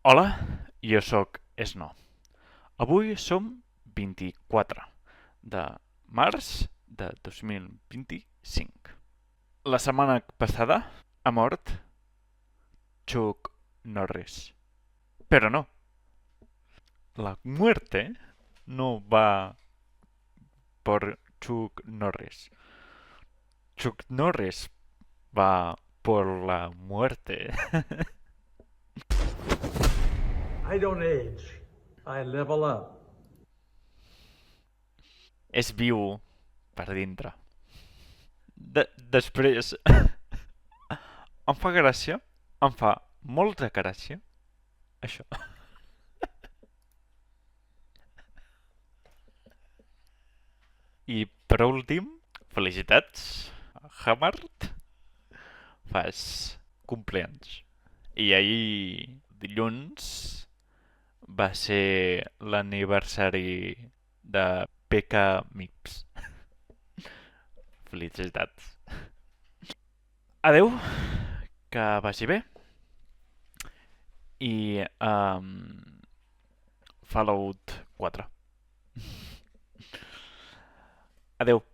Hola, jo sóc Sno. Avui som 24 de març de 2025. La setmana passada ha mort Chuck Norris. Però no, la muerte no va por Chuck Norris. Chuck Norris va por la muerte. I don't age. I level up. És viu per dintre. Després em fa gràcia, em fa molta gràcia, això. I per últim, felicitats, Hamart, fas compleanys. I ahir, dilluns, va ser l'aniversari de PK Mips. Felicitats. Adeu, que vagi bé. I Fallout 4. Adeu.